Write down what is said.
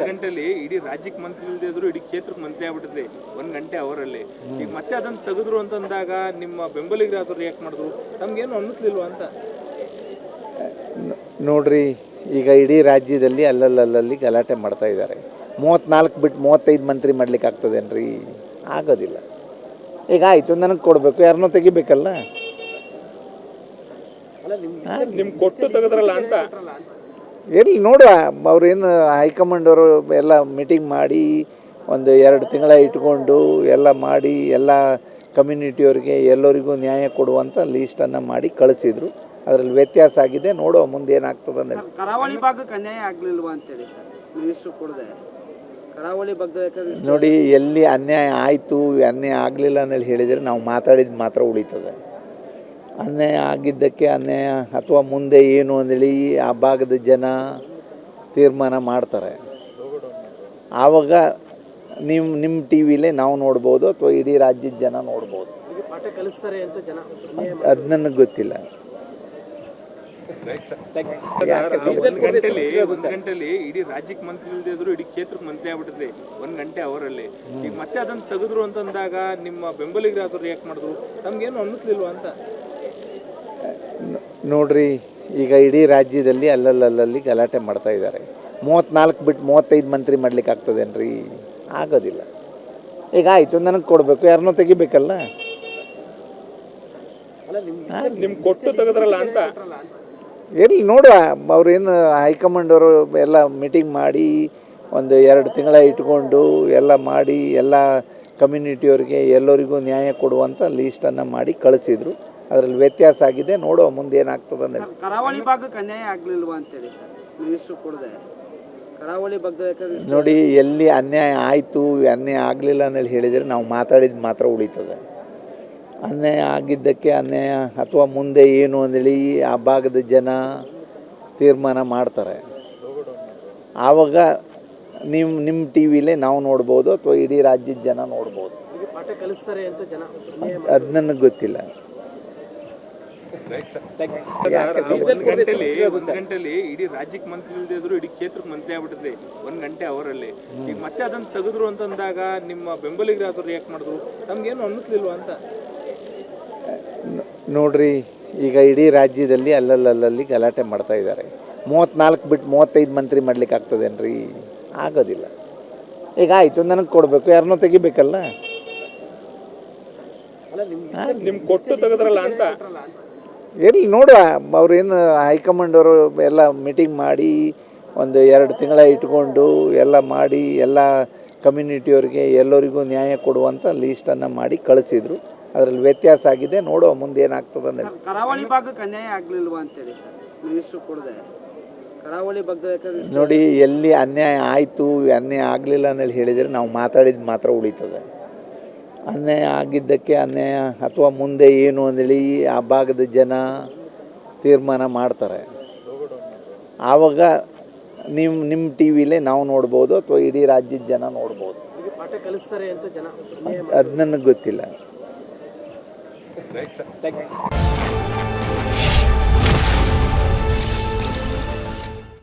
ಗಂಟೆಲಿ ಇಡೀ ರಾಜ್ಯಕ್ಕೆ ಮಂತ್ರಿ ಇಲ್ದಿದ್ರು ಇಡೀ ಕ್ಷೇತ್ರಕ್ಕೆ ಮಂತ್ರಿ ಆಗ್ಬಿಟ್ಟಿದ್ರಿ 1 ಗಂಟೆ ಅವರಲ್ಲಿ. ಈಗ ಮತ್ತೆ ಅದನ್ನ ತೆಗೆದ್ರು ಅಂತಂದಾಗ ನಿಮ್ಮ ಬೆಂಬಲಿಗರು ರಿಯಾಕ್ಟ್ ಮಾಡಿದ್ರು, ನಮ್ಗೇನು ಅನ್ನಿಸ್ಲಿಲ್ವಾ ಅಂತ. ನೋಡ್ರಿ, ಈಗ ಇಡೀ ರಾಜ್ಯದಲ್ಲಿ ಅಲ್ಲಲ್ಲಿ ಗಲಾಟೆ ಮಾಡ್ತಾ ಇದ್ದಾರೆ. 34 ಬಿಟ್ಟು 35 ಮಂತ್ರಿ ಮಾಡ್ಲಿಕ್ಕೆ ಆಗ್ತದೇನ್ರಿ? ಆಗೋದಿಲ್ಲ. ಈಗ ಆಯಿತು, ನನಗೆ ಕೊಡಬೇಕು, ಯಾರನ್ನೋ ತೆಗಿಬೇಕಲ್ಲ. ನಿಮ್ ಕೊಟ್ಟು ತೆಗೆದ್ರಲ್ಲ ಅಂತ. ಎಲ್ಲಿ ನೋಡುವ, ಅವ್ರೇನು ಹೈಕಮಾಂಡ್ ಅವರು ಎಲ್ಲ ಮೀಟಿಂಗ್ ಮಾಡಿ 1-2 ತಿಂಗಳ ಇಟ್ಕೊಂಡು ಎಲ್ಲ ಮಾಡಿ ಎಲ್ಲ ಕಮ್ಯುನಿಟಿಯವ್ರಿಗೆ ಎಲ್ಲರಿಗೂ ನ್ಯಾಯ ಕೊಡುವಂಥ ಲೀಸ್ಟನ್ನು ಮಾಡಿ ಕಳಿಸಿದ್ರು. ಅದರಲ್ಲಿ ವ್ಯತ್ಯಾಸ ಆಗಿದೆ. ನೋಡುವ ಮುಂದೆ ಏನಾಗ್ತದೆ ಅಂತ. ಕರಾವಳಿ ಭಾಗಕ್ಕೆ ಅನ್ಯಾಯ ಆಗಲಿಲ್ವಾ ಅಂತೇಳಿ ಸರ್ ಮಿನಿಸ್ಟ್ರು ಕೊಡದೆ ಕರಾವಳಿ ಭಾಗದಲ್ಲಿ ನೋಡಿ, ಎಲ್ಲಿ ಅನ್ಯಾಯ ಆಯಿತು ಅನ್ಯಾಯ ಆಗಲಿಲ್ಲ ಅಂತೇಳಿ ಹೇಳಿದರೆ ನಾವು ಮಾತಾಡಿದ ಮಾತ್ರ ಉಳಿತದೆ. ಅನ್ಯಾಯ ಆಗಿದ್ದಕ್ಕೆ ಅನ್ಯಾಯ ಅಥವಾ ಮುಂದೆ ಏನು ಅಂದೇಳಿ ಆ ಭಾಗದ ಜನ ತೀರ್ಮಾನ ಮಾಡ್ತಾರೆ. ಆವಾಗ ನಿಮ್ಮ ಟಿ ವಿಲೇ ನಾವು ನೋಡ್ಬೋದು ಅಥವಾ ಇಡೀ ರಾಜ್ಯದ ಜನ ನೋಡ್ಬೋದು. ಅದು ನನಗೆ ಗೊತ್ತಿಲ್ಲ. ಗಂಟೆಲಿ ಇಡೀ ರಾಜ್ಯಕ್ಕೆ ಮಂತ್ರಿ ಇಲ್ದಿದ್ರು ಇಡೀ ಕ್ಷೇತ್ರಕ್ಕೆ ಮಂತ್ರಿ ಆಗ್ಬಿಟ್ಟಿದ್ರಿ 1 ಗಂಟೆ ಅವರಲ್ಲಿ. ಈಗ ಮತ್ತೆ ಅದನ್ನ ತೆಗೆದ್ರು ಅಂತಂದಾಗ ನಿಮ್ಮ ಬೆಂಬಲಿಗರು ರಿಯಾಕ್ಟ್ ಮಾಡಿದ್ರು, ನಮ್ಗೇನು ಅನ್ನಿಸ್ಲಿಲ್ವಾ ಅಂತ. ನೋಡ್ರಿ, ಈಗ ಇಡೀ ರಾಜ್ಯದಲ್ಲಿ ಅಲ್ಲಲ್ಲಿ ಗಲಾಟೆ ಮಾಡ್ತಾ ಇದ್ದಾರೆ. 34 ಬಿಟ್ಟು 35 ಮಂತ್ರಿ ಮಾಡ್ಲಿಕ್ಕೆ ಆಗ್ತದೇನ್ರಿ? ಆಗೋದಿಲ್ಲ. ಈಗ ಆಯಿತು, ನನಗೆ ಕೊಡಬೇಕು, ಯಾರನ್ನೋ ತೆಗಿಬೇಕಲ್ಲ. ನಿಮ್ ಕೊಟ್ಟು ತೆಗೆದ್ರಲ್ಲ ಅಂತ. ಎಲ್ಲಿ ನೋಡುವ, ಅವ್ರೇನು ಹೈಕಮಾಂಡ್ ಅವರು ಎಲ್ಲ ಮೀಟಿಂಗ್ ಮಾಡಿ 1-2 ತಿಂಗಳ ಇಟ್ಕೊಂಡು ಎಲ್ಲ ಮಾಡಿ ಎಲ್ಲ ಕಮ್ಯುನಿಟಿಯವ್ರಿಗೆ ಎಲ್ಲರಿಗೂ ನ್ಯಾಯ ಕೊಡುವಂಥ ಲೀಸ್ಟನ್ನು ಮಾಡಿ ಕಳಿಸಿದ್ರು. ಅದರಲ್ಲಿ ವ್ಯತ್ಯಾಸ ಆಗಿದೆ. ನೋಡುವ ಮುಂದೆ ಏನಾಗ್ತದೆ ಅಂತ. ಕರಾವಳಿ ಭಾಗಕ್ಕೆ ಅನ್ಯಾಯ ಆಗಲಿಲ್ವಾ ಅಂತೇಳಿ ಸರ್ ಮಿನಿಸ್ಟ್ರು ಕೊಡದೆ ಕರಾವಳಿ ಭಾಗದಲ್ಲಿ ನೋಡಿ, ಎಲ್ಲಿ ಅನ್ಯಾಯ ಆಯಿತು ಅನ್ಯಾಯ ಆಗಲಿಲ್ಲ ಅಂತೇಳಿ ಹೇಳಿದರೆ ನಾವು ಮಾತಾಡಿದ ಮಾತ್ರ ಉಳಿತದೆ. ಅನ್ಯಾಯ ಆಗಿದ್ದಕ್ಕೆ ಅನ್ಯಾಯ ಅಥವಾ ಮುಂದೆ ಏನು ಅಂದೇಳಿ ಆ ಭಾಗದ ಜನ ತೀರ್ಮಾನ ಮಾಡ್ತಾರೆ. ಆವಾಗ ನಿಮ್ಮ ಟಿ ವಿಲೇ ನಾವು ನೋಡ್ಬೋದು ಅಥವಾ ಇಡೀ ರಾಜ್ಯದ ಜನ ನೋಡ್ಬೋದು. ಅದು ನನಗೆ ಗೊತ್ತಿಲ್ಲ. ಗಂಟೆಲಿ ಇಡೀ ರಾಜ್ಯಕ್ಕೆ ಮಂತ್ರಿ ಇಲ್ದಿದ್ರು ಇಡೀ ಕ್ಷೇತ್ರಕ್ಕೆ ಮಂತ್ರಿ ಆಗ್ಬಿಟ್ಟಿದ್ರಿ 1 ಗಂಟೆ ಅವರಲ್ಲಿ. ಈಗ ಮತ್ತೆ ಅದನ್ನ ತೆಗೆದ್ರು ಅಂತಂದಾಗ ನಿಮ್ಮ ಬೆಂಬಲಿಗರು ರಿಯಾಕ್ಟ್ ಮಾಡಿದ್ರು, ನಮ್ಗೇನು ಅನ್ನಿಸ್ಲಿಲ್ವಾ ಅಂತ. ನೋಡ್ರಿ, ಈಗ ಇಡೀ ರಾಜ್ಯದಲ್ಲಿ ಅಲ್ಲಲ್ಲಿ ಗಲಾಟೆ ಮಾಡ್ತಾ ಇದ್ದಾರೆ. 34 ಬಿಟ್ಟು 35 ಮಂತ್ರಿ ಮಾಡ್ಲಿಕ್ಕೆ ಆಗ್ತದೇನ್ರಿ? ಆಗೋದಿಲ್ಲ. ಈಗ ಆಯಿತು, ನನಗೆ ಕೊಡಬೇಕು, ಯಾರನ್ನೋ ತೆಗಿಬೇಕಲ್ಲ. ನಿಮ್ ಕೊಟ್ಟು ತೆಗೆದ್ರಲ್ಲ ಅಂತ. ಎಲ್ಲಿ ನೋಡುವ, ಅವ್ರೇನು ಹೈಕಮಾಂಡ್ ಅವರು ಎಲ್ಲ ಮೀಟಿಂಗ್ ಮಾಡಿ 1-2 ತಿಂಗಳ ಇಟ್ಕೊಂಡು ಎಲ್ಲ ಮಾಡಿ ಎಲ್ಲ ಕಮ್ಯುನಿಟಿಯವ್ರಿಗೆ ಎಲ್ಲರಿಗೂ ನ್ಯಾಯ ಕೊಡುವಂಥ ಲೀಸ್ಟನ್ನು ಮಾಡಿ ಕಳಿಸಿದ್ರು. ಅದರಲ್ಲಿ ವ್ಯತ್ಯಾಸ ಆಗಿದೆ. ನೋಡುವ ಮುಂದೆ ಏನಾಗ್ತದೆ ಅಂತ. ಕರಾವಳಿ ಭಾಗಕ್ಕೆ ಅನ್ಯಾಯ ಆಗಲಿಲ್ವಾ ಅಂತೇಳಿ ಸರ್ ಮಿನಿಸ್ಟ್ರು ಕೊಡದೆ ಕರಾವಳಿ ಭಾಗದಲ್ಲಿ ನೋಡಿ, ಎಲ್ಲಿ ಅನ್ಯಾಯ ಆಯಿತು ಅನ್ಯಾಯ ಆಗಲಿಲ್ಲ ಅಂತೇಳಿ ಹೇಳಿದರೆ ನಾವು ಮಾತಾಡಿದ ಮಾತ್ರ ಉಳಿತದೆ. ಅನ್ಯಾಯ ಆಗಿದ್ದಕ್ಕೆ ಅನ್ಯಾಯ ಅಥವಾ ಮುಂದೆ ಏನು ಅಂದೇಳಿ ಆ ಭಾಗದ ಜನ ತೀರ್ಮಾನ ಮಾಡ್ತಾರೆ. ಆವಾಗ ನಿಮ್ಮ ಟಿ ವಿಲೇ ನಾವು ನೋಡ್ಬೋದು ಅಥವಾ ಇಡೀ ರಾಜ್ಯದ ಜನ ನೋಡ್ಬೋದು. ಅದು ನನಗೆ ಗೊತ್ತಿಲ್ಲ.